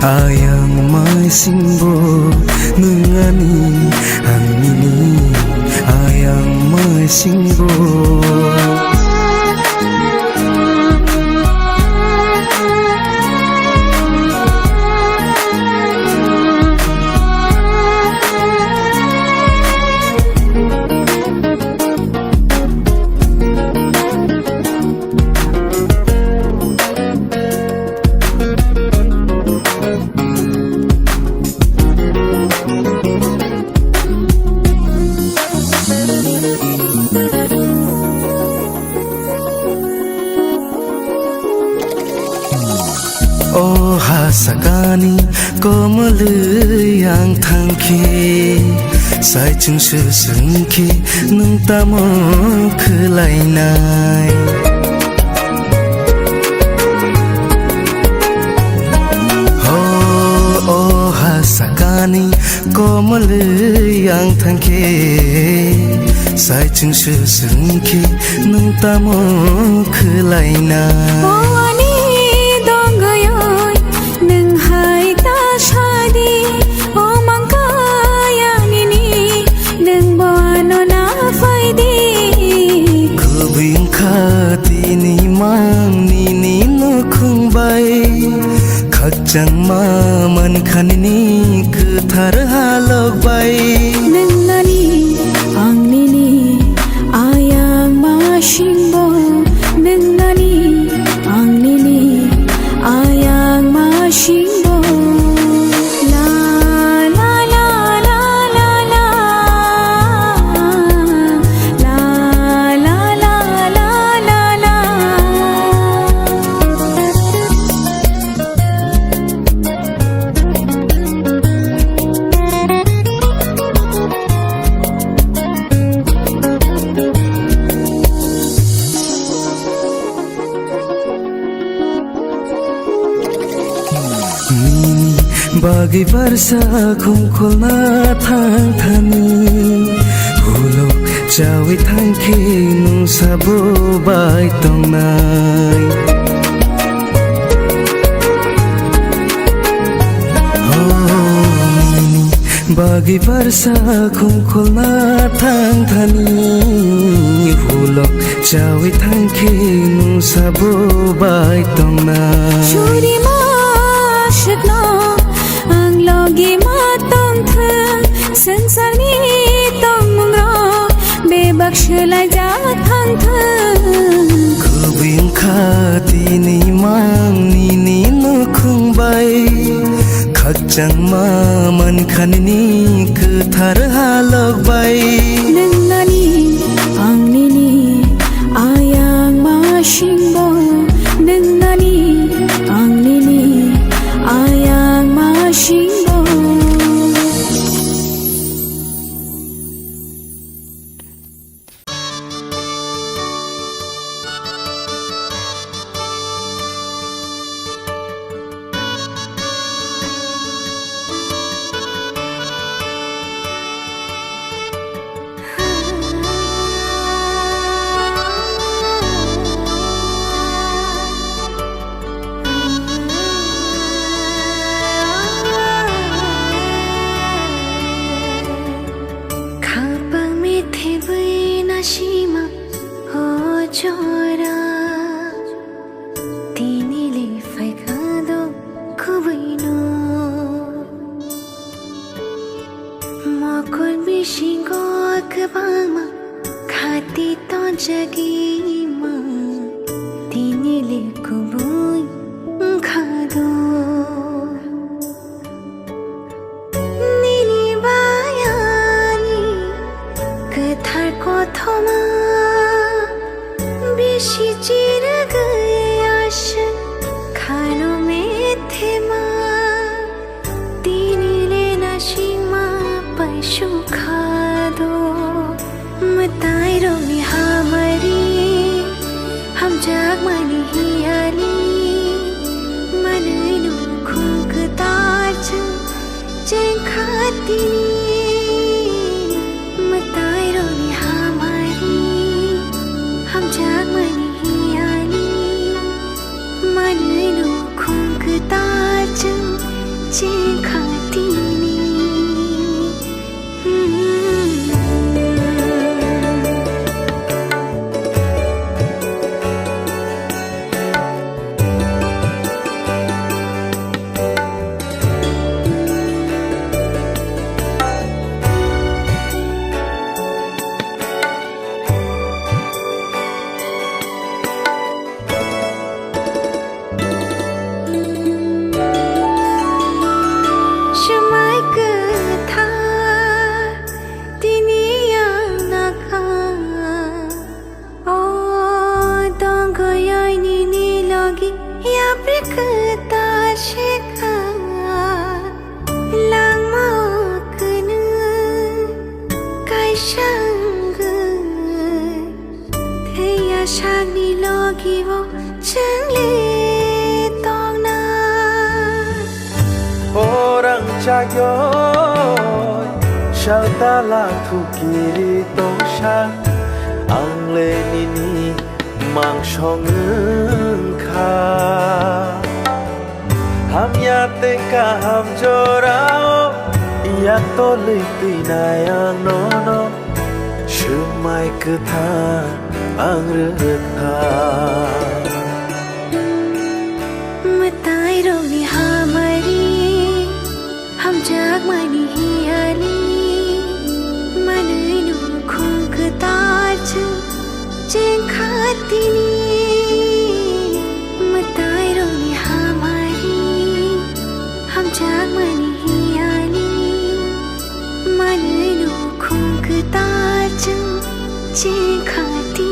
Ayang may simbo Nungani ang nini Ayang may simbo Oh hasakani komal yang thangki sai chung se sengki nung tamo khelainai Oh hasakani komal yang thangki sai chung se sengki nung tamo khelainai Tini mang nini no khung bai khakchang ma man khanini kuthar halok bai nangani ang nini ayang ma shimbo nangani ang nini ayang ma shimbo la la la la la la la la la Bagi barsa khumkhulna thang thani hulo chawi thangki nung sabo bai tongnai Bagi barsa khumkhulna thang thani hulo chawi thangki nung sabo bai tongnai Churi ma shakna Logi matong the sansar ni tong mungro bebaksh lai ja thang the Kubing khati ni mang ni ni no khung bai khakchang ma man khanini kuthar halok bai nangani ang nini ayang ma shimbo nangani ang nini ayang ma shimbo Mokol bishingo akbama khati to jagi ma tinile kubui khado nini bayani kathar kothoma bishi chir gaye asha khano mein the ma tinile nashima paishu khado matai roni hamari हम जाग मानी ही आली मनैनु खुंक ताज चैन खाती मताई रोनी हमारी हम जाग मानी ही आली मनैनु खुंक ताज चैन खाती Shagni logi wo changle tong na Orang chayoy Shalta la thu kiri tong sha Ang le nini mang shong kha Ham ya te ka ham jorao Ya to li ti na yang no no Shumai ke tha ang rekha matai roni hamari हम जाग मानी ही आली मनैनु खुंक ताज चैन खाती matai roni hamari हम जाग मानी ही आली मनैनु खुंक ताज चैन खाती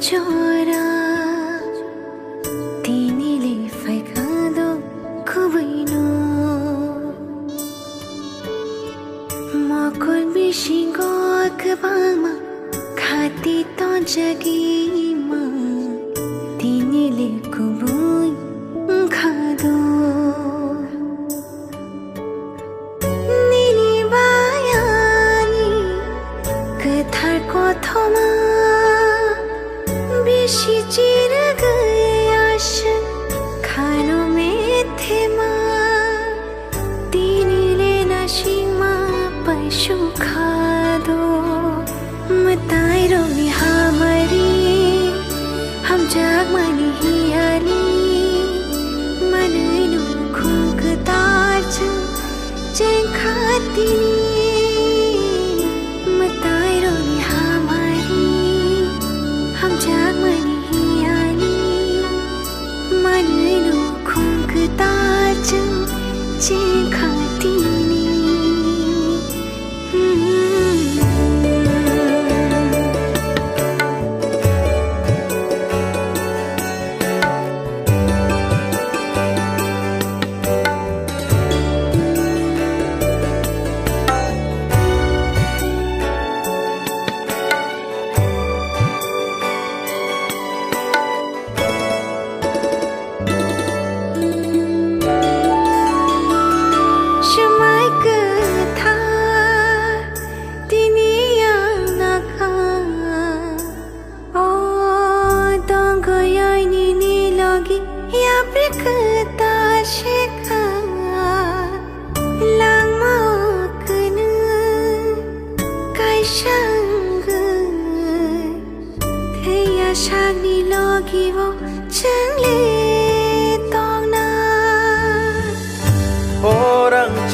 Chora tinile faikado kubaino Mokol bishingo akbama khati to jagi ma tinile kubui khado nini bayani kathar kothoma बिशी चिर गए आशा खानो में थे माँ तीनिले नशीमा पैशु खादो मताई रोनी हमारी हम जाग मानी ही आली मनैनु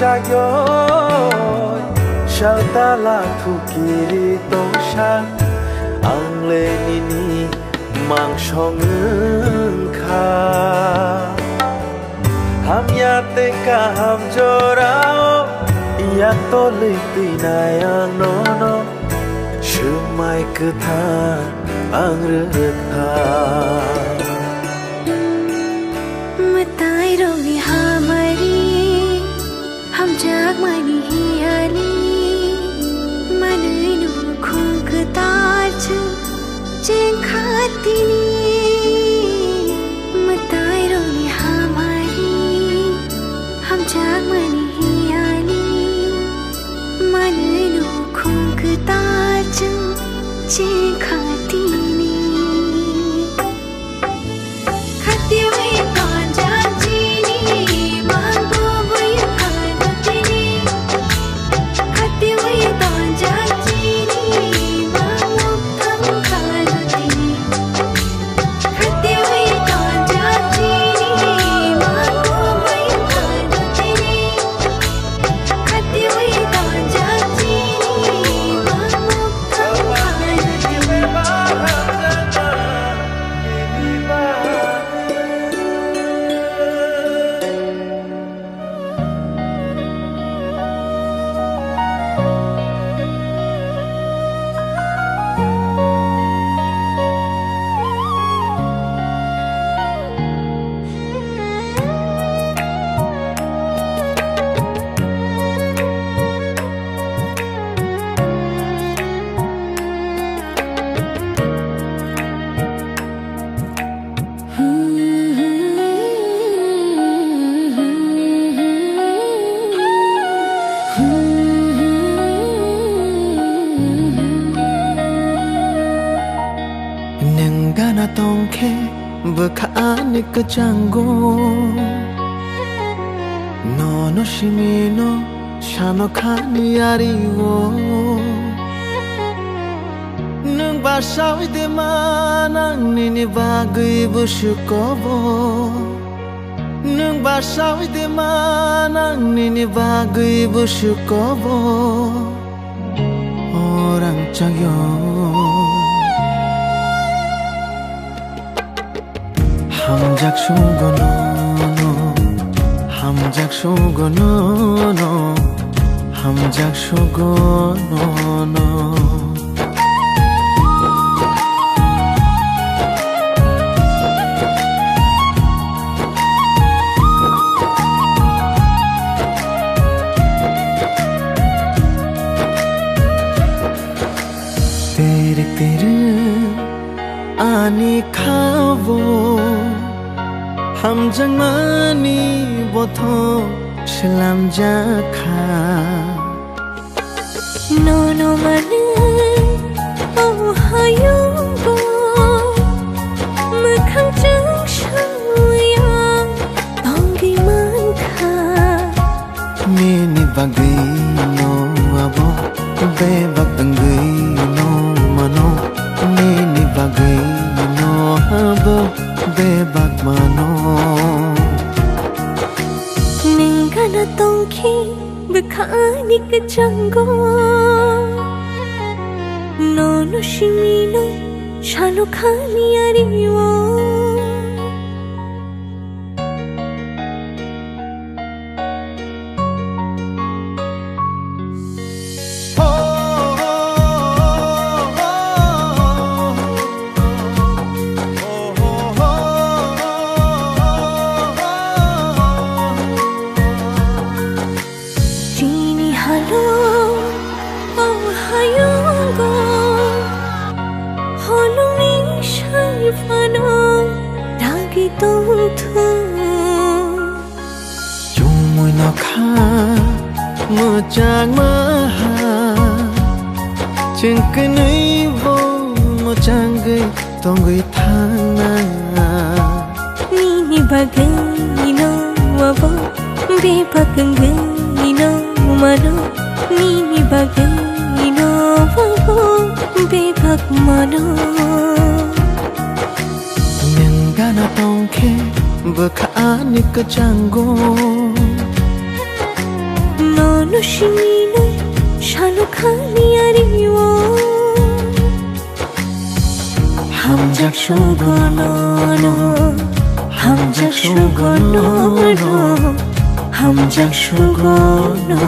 cagyoi Shalta la thu kiri tong shan Ang le nini mang shong kha Ham ya te ka ham jorao Ya to li pinayang no no Shumai ke tha ang rekha Matai rogi hamari Ham jag mani hiali Manai nu khung ke taj Jeng khatini Matai rogi hamari Ham jag mani hiali Manai nu khung ke taj Jeng khatini Nenggana tongke bekani kecanggo Nono shimino shano kani ariwo Nung basawi de manang nini bagay busyukobo Nung basawi de manang nini bagay busyukobo Orang cagyo Hamjak shugono no Hamjak shugono no Hamjak shugono no Tere tere ani khavo Hamjang mani botho shilam jakha No no mane oh hayungo Makhang chang shuyang Tongi man kha Nini bagay no abo Bebak tanggay no mano Nini bagay no abo Bebak mano Nenggana tongki bekani kecanggo Nono shimino shano kani ariwo Chumuy no kha mo chang ma ha chừng cái nấy vô mo chang gay tong gay thang na Nini bagay no abo be bagay no mano Nini bagay no abo be bag mano Nenggana tongke bekani kecanggo no shimino shalo khani ariwo ham jak shugono ham jak shugono ham jak shugono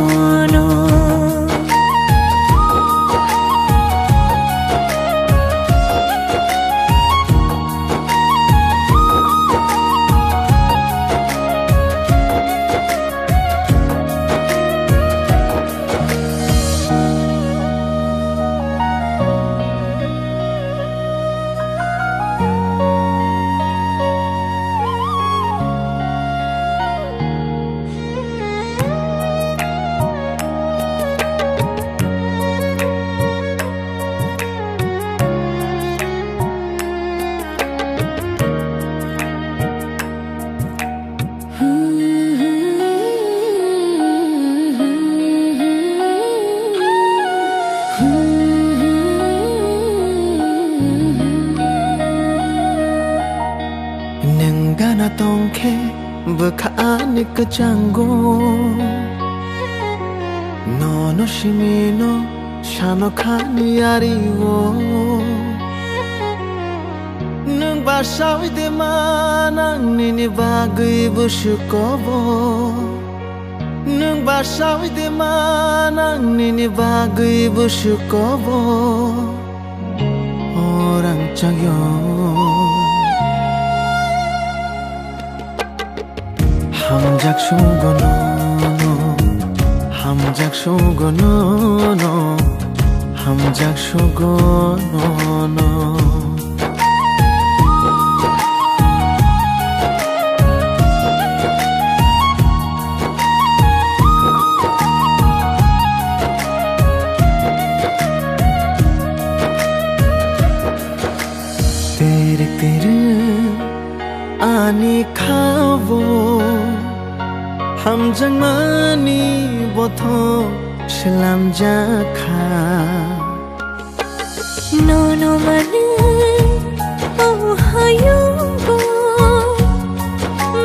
Nengana tongke bekani kecanggo Nono shimino shano khani ariwo Nung basawi de manang nini bagai busukobo Nung basawi de manang nini bagai busukobo Orang cagyo ham jak shugono ham jak shugono ham jak shugono tere tere ani khavo ham jang mani botho selam jakha no mane oh hayungo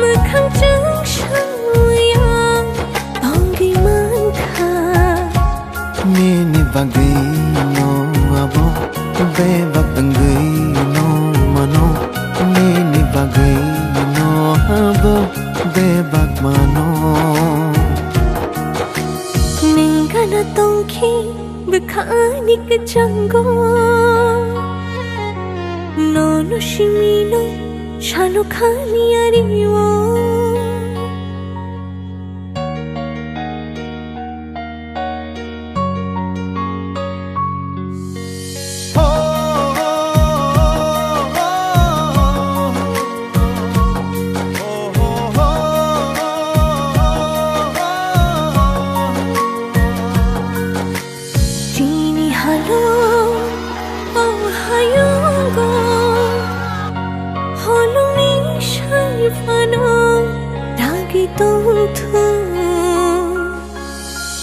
makhang jang shuyang tongi mankha nini bagai no abo be bagai no mano nini bagai no abo be bak mano nengana tongki bekhani kecanggo nono shimino shalo khani ariwo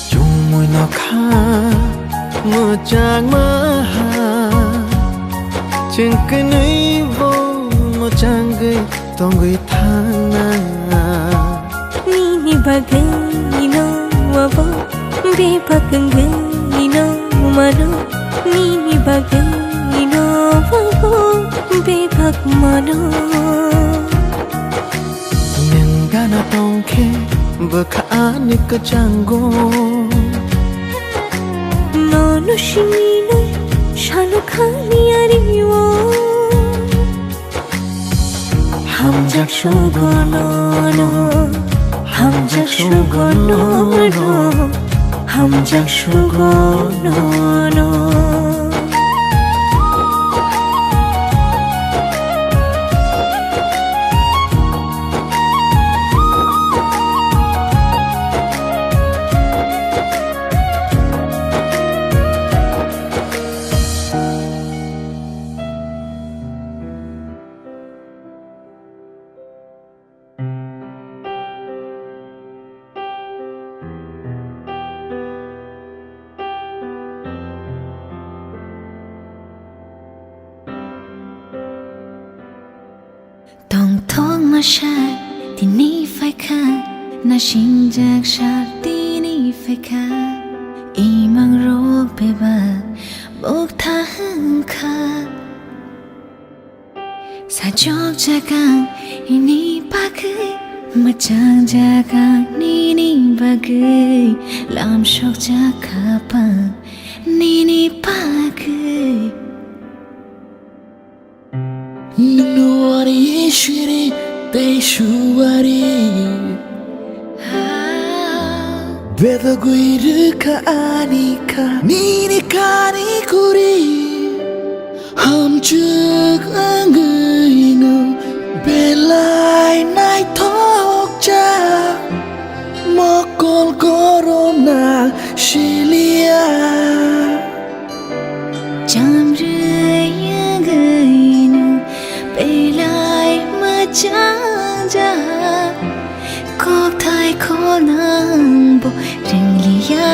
Chumui no kha mo chang ma ha chừng cái nấy vô mo chang gay tong gay thana ni bagai no abo be bagai no mano ni bagai no abo be bak mano nengana tongke bekani kecanggo nono shimino shalo khani ariwo ham jak shugono ham jak shugono ham jak shugono Tong tong ma sha ti ni phai kha na shin jak sha ti ni phai ka imang rok beba bok thang ka sa jok jagang ini bagai macang jagang nini bagai lam shok jakapang nini bagai Nuari shiri te shuari Beda guiru ka anika Nini kani kuri Ham chuk anginu Belai nai tok ja Mokol korom na shilia Jam rayagainu Belai macang ja Kok thai konang bo ring liya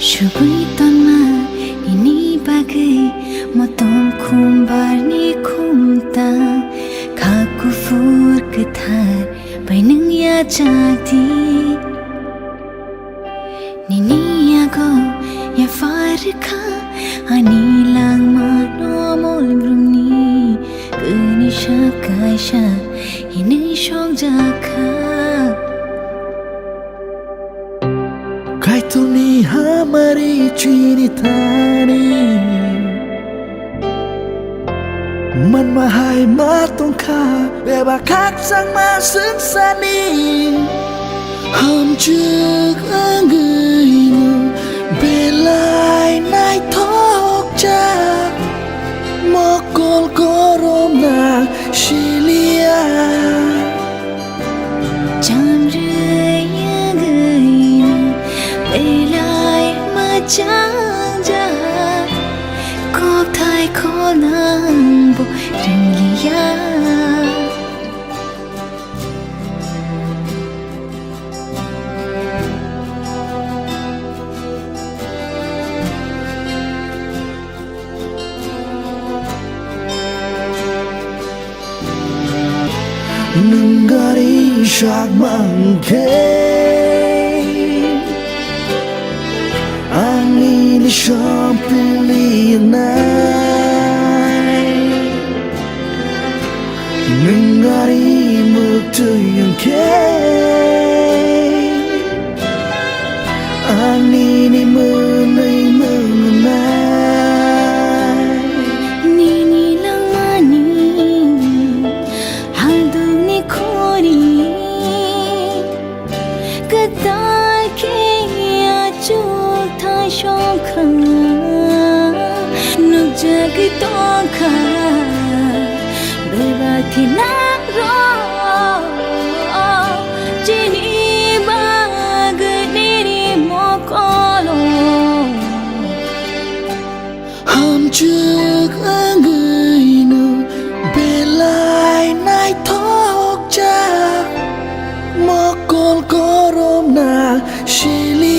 Shugui ton ma ini bagai motom kumbar ni kumta kaku fur ketar baineng ya jati nini ya go ya farka ani lang ma nomol brumni keni shakaisha ini shok jaka Kai tu ni hamari chini tani Man mahai matong ka Beba kak sang masuk sani Ham chuk anginu Belai nai tok ja Mokol korom na shilia Jam rayagainu Belai macang ja Kok thai konang bo ring liya Nenggari syak mangkei Angin shampili nai Nenggari muktu yang kei Angin menai mengenai Nini lang mani Haldung ni kori Kadar kaya chuk thai shokha Nuk jagi tokha Beba thina ro Jini bagai nini mokolo Ham chuk anginu Belai nai tok ja Mokol korom na shili